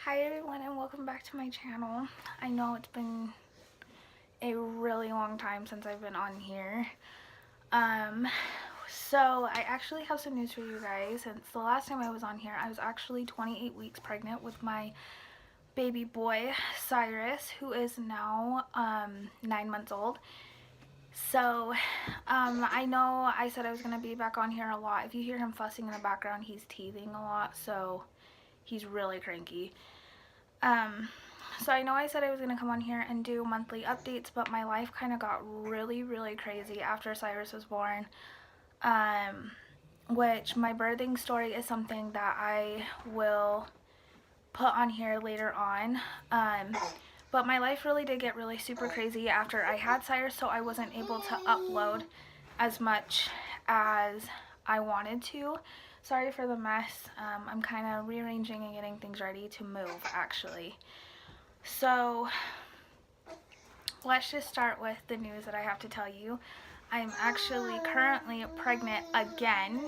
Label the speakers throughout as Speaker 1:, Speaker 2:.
Speaker 1: Hi everyone and welcome back to my channel. I know it's been a really long time since I've been on here. So I actually have some news for you guys. Since the last time I was on here, I was actually 28 weeks pregnant with my baby boy, Cyrus, who is now 9 months old. So, I know I said I was going to be back on here a lot. If you hear him fussing in the background, he's teething a lot, so he's really cranky. So I know I said I was going to come on here and do monthly updates, but my life kind of got really crazy after Cyrus was born. Which my birthing story is something that I will put on here later on. But my life really did get really super crazy after I had Cyrus, so I wasn't able to upload as much as I wanted to. Sorry for the mess. I'm kind of rearranging and getting things ready to move, actually. So let's just start with the news that I have to tell you. I'm actually currently pregnant again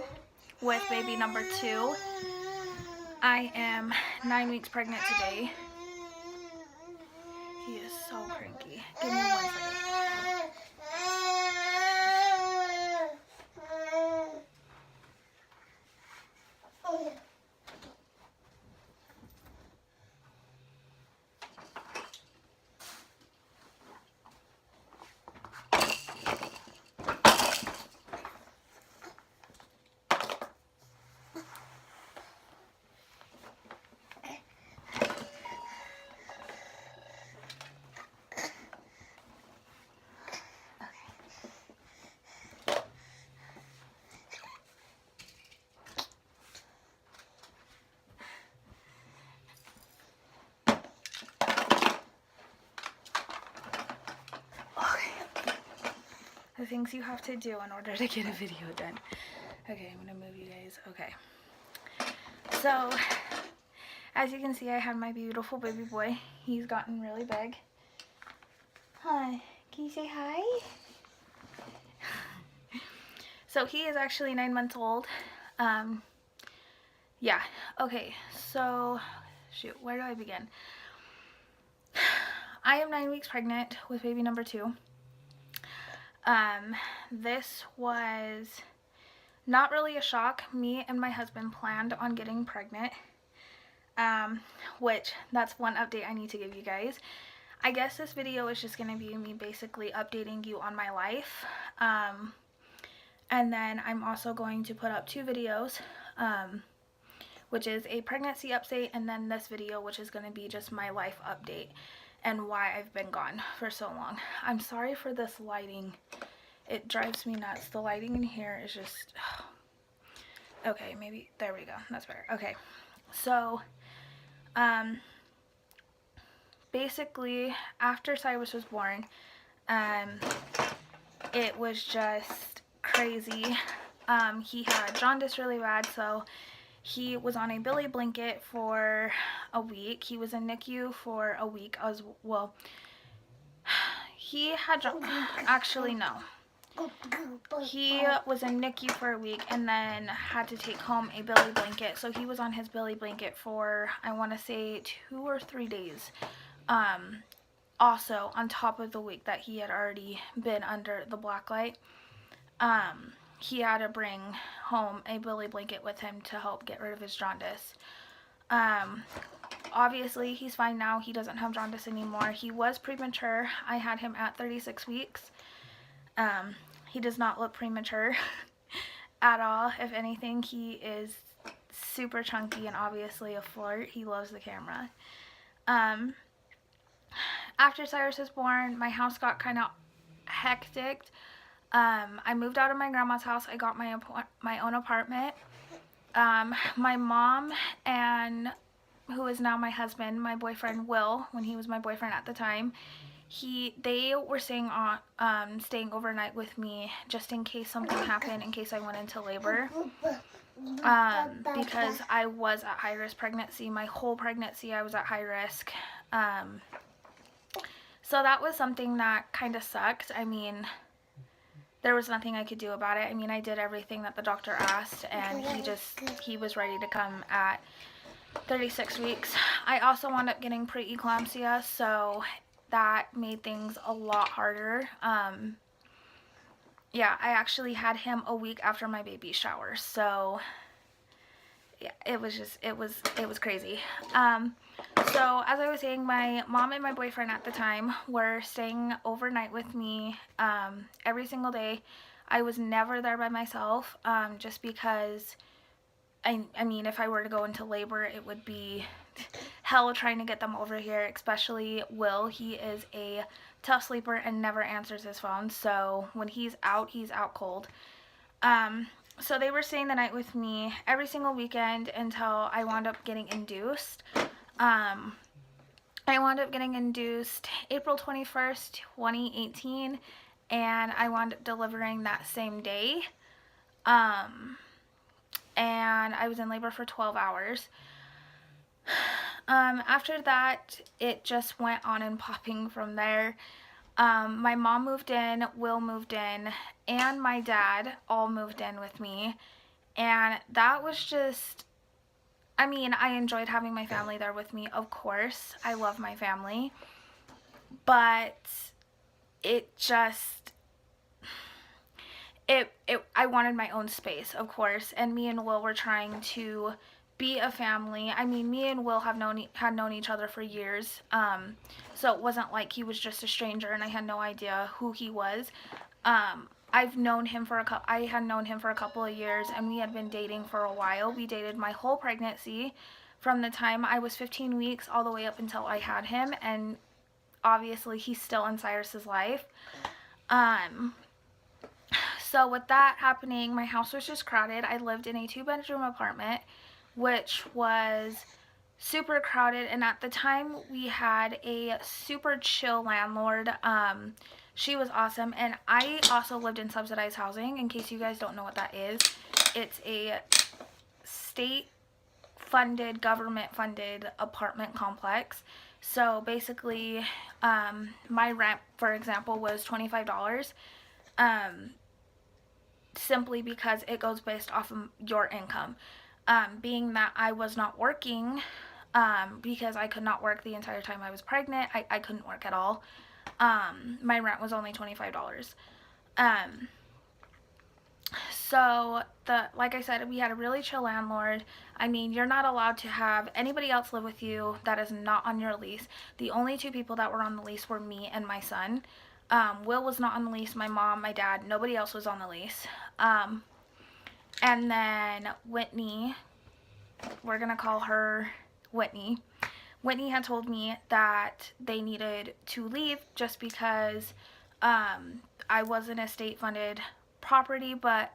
Speaker 1: with baby number 2. I am 9 weeks pregnant today. He is so cranky. Give me 1 second. The things you have to do in order to get a video done. Okay, I'm gonna move you guys. Okay. So, as you can see, I have my beautiful baby boy. He's gotten really big. Hi. Can you say hi? So he is actually 9 months old. Yeah. Okay. So, shoot, where do I begin? I am 9 weeks pregnant with baby number 2. This was not really a shock. Me and my husband planned on getting pregnant, which that's one update I need to give you guys. I guess this video is just going to be me basically updating you on my life, and then I'm also going to put up 2 videos, which is a pregnancy update, and then this video, which is going to be just my life update and why I've been gone for so long. I'm sorry for this lighting. It drives me nuts. The lighting in here is just... Okay, maybe... There we go. That's better. Okay. So, basically, after Cyrus was born, it was just crazy. He had jaundice really bad, so he was on a Billy blanket for a week. He was in NICU for a week as well. He had actually no. He was in NICU for a week and then had to take home a Billy blanket. So he was on his Billy blanket for, I want to say, 2 or 3 days. Also, on top of the week that he had already been under the black light. He had to bring home a Billy blanket with him to help get rid of his jaundice. Obviously, he's fine now. He doesn't have jaundice anymore. He was premature. I had him at 36 weeks. He does not look premature at all. If anything, he is super chunky and obviously a flirt. He loves the camera. After Cyrus was born, my house got kind of hectic. I moved out of my grandma's house. I got my own apartment. My mom and who is now my husband, my boyfriend Will, when he was my boyfriend at the time, they were staying staying overnight with me just in case something happened, in case I went into labor. Because I was at high risk pregnancy. My whole pregnancy I was at high risk. So that was something that kind of sucked. I mean, there was nothing I could do about it. I mean, I did everything that the doctor asked, and he was ready to come at 36 weeks. I also wound up getting preeclampsia, so that made things a lot harder. Yeah, I actually had him a week after my baby shower, so yeah, it was crazy. So as I was saying, my mom and my boyfriend at the time were staying overnight with me every single day. I was never there by myself, just because I mean, if I were to go into labor, it would be hell trying to get them over here, especially Will. He is a tough sleeper and never answers his phone, so when he's out cold. So they were staying the night with me every single weekend until I wound up getting induced. I wound up getting induced April 21st, 2018, and I wound up delivering that same day. And I was in labor for 12 hours. After that, it just went on and popping from there. My mom moved in, Will moved in, and my dad all moved in with me. And that was just, I mean, I enjoyed having my family there with me, of course. I love my family. But it just, I wanted my own space, of course. And me and Will were trying to be a family. I mean, me and Will had known each other for years. So it wasn't like he was just a stranger and I had no idea who he was. I've known him for I had known him for a couple of years, and we had been dating for a while. We dated my whole pregnancy, from the time I was 15 weeks all the way up until I had him, and obviously he's still in Cyrus's life. So with that happening, my house was just crowded. I lived in a 2-bedroom apartment, which was super crowded, and at the time we had a super chill landlord. She was awesome, and I also lived in subsidized housing. In case you guys don't know what that is, it's a state-funded, government-funded apartment complex. So basically, my rent, for example, was $25, simply because it goes based off of your income. Being that I was not working, because I could not work the entire time I was pregnant, I couldn't work at all. My rent was only $25. So like I said, we had a really chill landlord. I mean, you're not allowed to have anybody else live with you that is not on your lease. The only 2 people that were on the lease were me and my son. Will was not on the lease, my mom, my dad, nobody else was on the lease. And then Whitney, we're gonna call her Whitney. Whitney had told me that they needed to leave just because I wasn't a state-funded property, but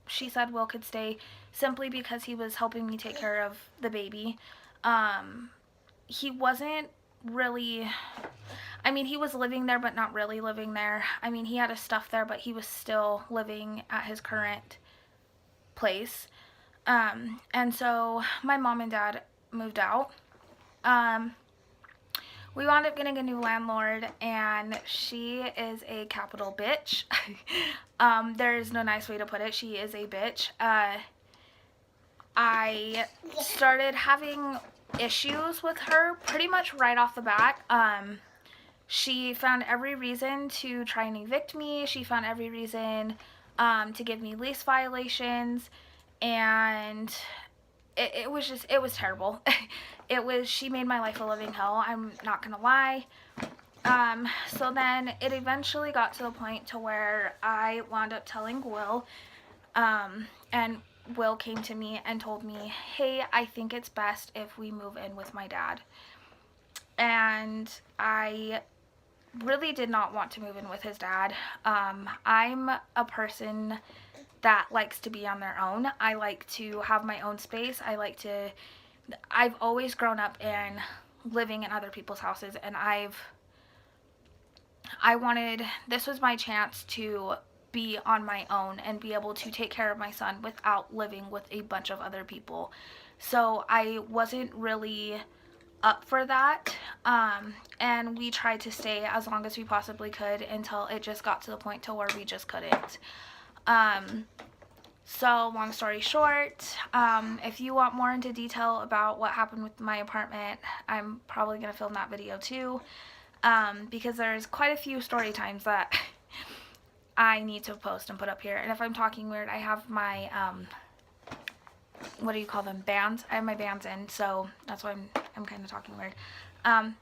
Speaker 1: she said Will could stay simply because he was helping me take care of the baby. He wasn't really, I mean, he was living there, but not really living there. I mean, he had his stuff there, but he was still living at his current place. And so my mom and dad moved out. We wound up getting a new landlord, and she is a capital bitch. There is no nice way to put it. She is a bitch. I started having issues with her pretty much right off the bat. She found every reason to try and evict me. She found every reason to give me lease violations, and it was terrible. She made my life a living hell, I'm not gonna lie. So then it eventually got to the point to where I wound up telling Will, and Will came to me and told me, hey, I think it's best if we move in with my dad. And I really did not want to move in with his dad. I'm a person that likes to be on their own. I like to have my own space. I've always grown up in living in other people's houses, and this was my chance to be on my own and be able to take care of my son without living with a bunch of other people. So I wasn't really up for that, and we tried to stay as long as we possibly could until it just got to the point to where we just couldn't. So, long story short, if you want more into detail about what happened with my apartment, I'm probably going to film that video too, because there's quite a few story times that I need to post and put up here. And if I'm talking weird, I have my, what do you call them, bands? I have my bands in, so that's why I'm kind of talking weird.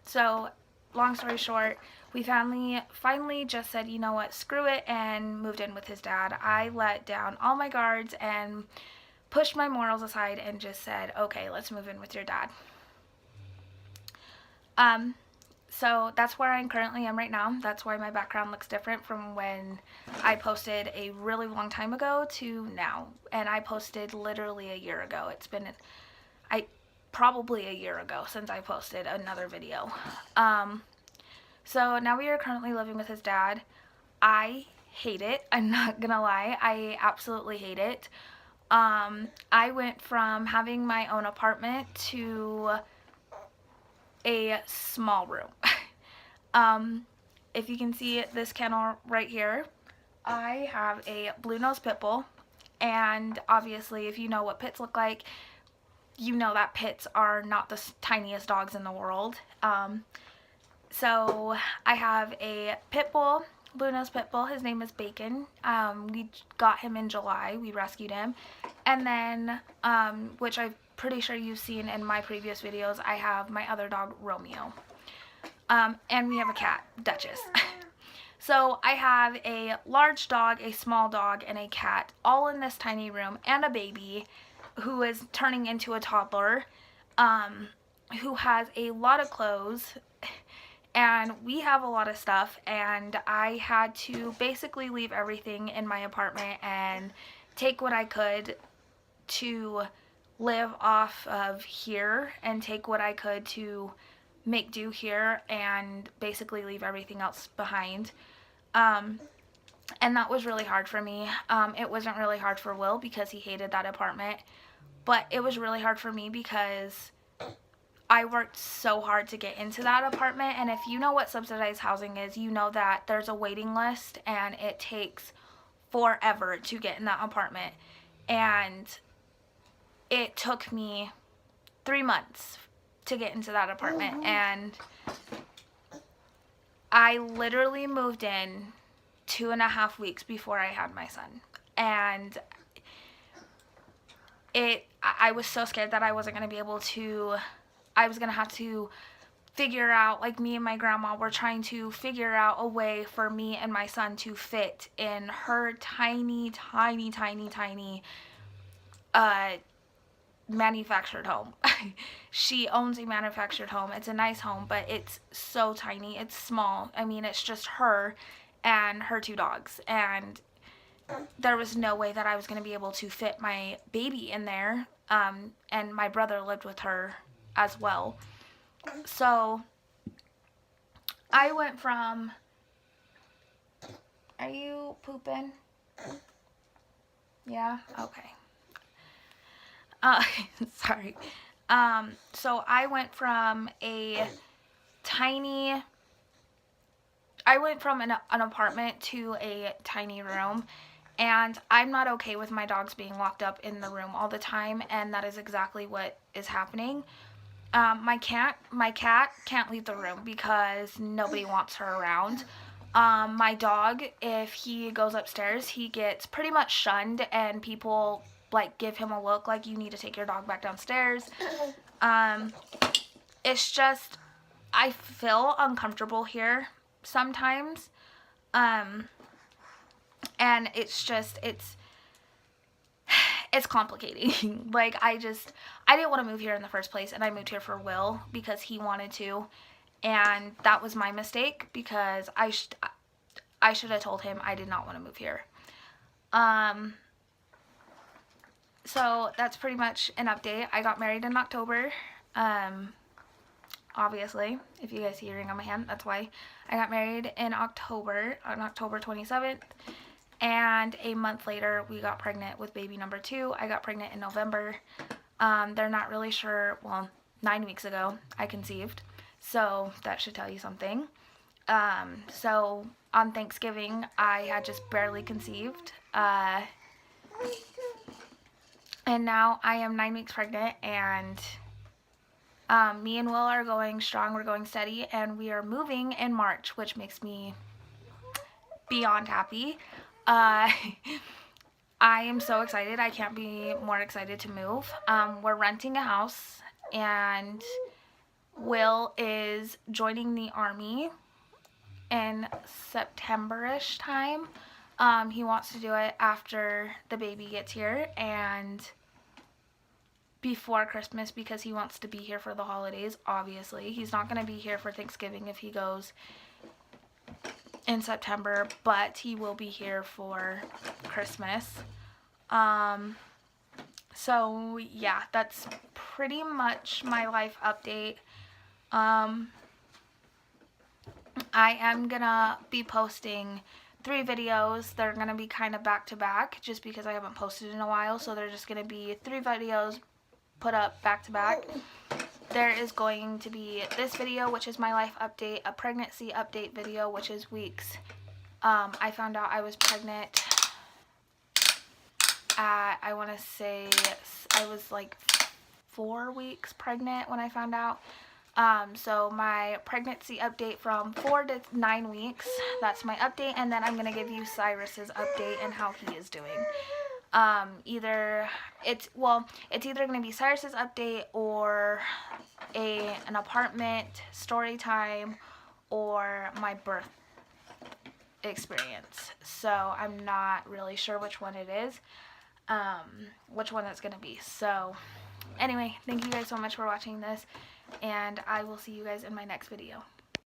Speaker 1: So, long story short, we finally just said, you know what, screw it, and moved in with his dad. I let down all my guards and pushed my morals aside and just said, okay, let's move in with your dad. So that's where I currently am right now. That's why my background looks different from when I posted a really long time ago to now. And I posted literally a year ago. It's been probably a year ago since I posted another video. So now we are currently living with his dad. I hate it. I'm not gonna lie. I absolutely hate it. I went from having my own apartment to a small room. If you can see this kennel right here, I have a blue nose pit bull, and obviously if you know what pits look like, you know that pits are not the tiniest dogs in the world. So I have a pit bull, blue nose pit bull. His name is Bacon. We got him in July. We rescued him. And then, which I'm pretty sure you've seen in my previous videos, I have my other dog, Romeo. And we have a cat, Duchess. So I have a large dog, a small dog, and a cat all in this tiny room, and a baby who is turning into a toddler, who has a lot of clothes, and we have a lot of stuff, and I had to basically leave everything in my apartment and take what I could to live off of here, and take what I could to make do here, and basically leave everything else behind. And that was really hard for me. It wasn't really hard for Will because he hated that apartment, but it was really hard for me because I worked so hard to get into that apartment, and if you know what subsidized housing is, you know that there's a waiting list and it takes forever to get in that apartment. And it took me 3 months to get into that apartment, and I literally moved in 2.5 weeks before I had my son. And I was so scared that I wasn't going to be able to, I was going to have to figure out, like me and my grandma were trying to figure out a way for me and my son to fit in her tiny, tiny, tiny, tiny manufactured home. She owns a manufactured home. It's a nice home, but it's so tiny. It's small. I mean, it's just her and her 2 dogs, and there was no way that I was going to be able to fit my baby in there, and my brother lived with her as well. So I went from, are you pooping? Yeah? Okay. Sorry. So I went from an apartment to a tiny room, and I'm not okay with my dogs being locked up in the room all the time, and that is exactly what is happening. My cat can't leave the room because nobody wants her around. My dog, if he goes upstairs, he gets pretty much shunned, and people like give him a look like you need to take your dog back downstairs. It's just, I feel uncomfortable here sometimes. And it's just, it's complicating. Like, I didn't want to move here in the first place, and I moved here for Will because he wanted to, and that was my mistake because I should have told him I did not want to move here. So that's pretty much an update. I got married in October. Obviously, if you guys see a ring on my hand, that's why. I got married in October, on October 27th. And a month later, we got pregnant with baby number 2. I got pregnant in November. They're not really sure. Well, 9 weeks ago, I conceived. So that should tell you something. So on Thanksgiving, I had just barely conceived. And now I am 9 weeks pregnant, and me and Will are going strong, we're going steady, and we are moving in March, which makes me beyond happy. I am so excited. I can't be more excited to move. We're renting a house, and Will is joining the Army in September-ish time. He wants to do it after the baby gets here and before Christmas because he wants to be here for the holidays, obviously. He's not going to be here for Thanksgiving if he goes in September, but he will be here for Christmas. So yeah, that's pretty much my life update. I am gonna be posting 3 videos. They're gonna be kind of back to back just because I haven't posted in a while, so they're just gonna be 3 videos put up back to back. There is going to be this video, which is my life update, a pregnancy update video, which is weeks. I found out I was pregnant at, I want to say, I was like 4 weeks pregnant when I found out. So my pregnancy update from 4 to 9 weeks, that's my update, and then I'm going to give you Cyrus's update and how he is doing. It's either going to be Cyrus's update or an apartment story time or my birth experience. So I'm not really sure which one it is, which one that's going to be. So anyway, thank you guys so much for watching this, and I will see you guys in my next video.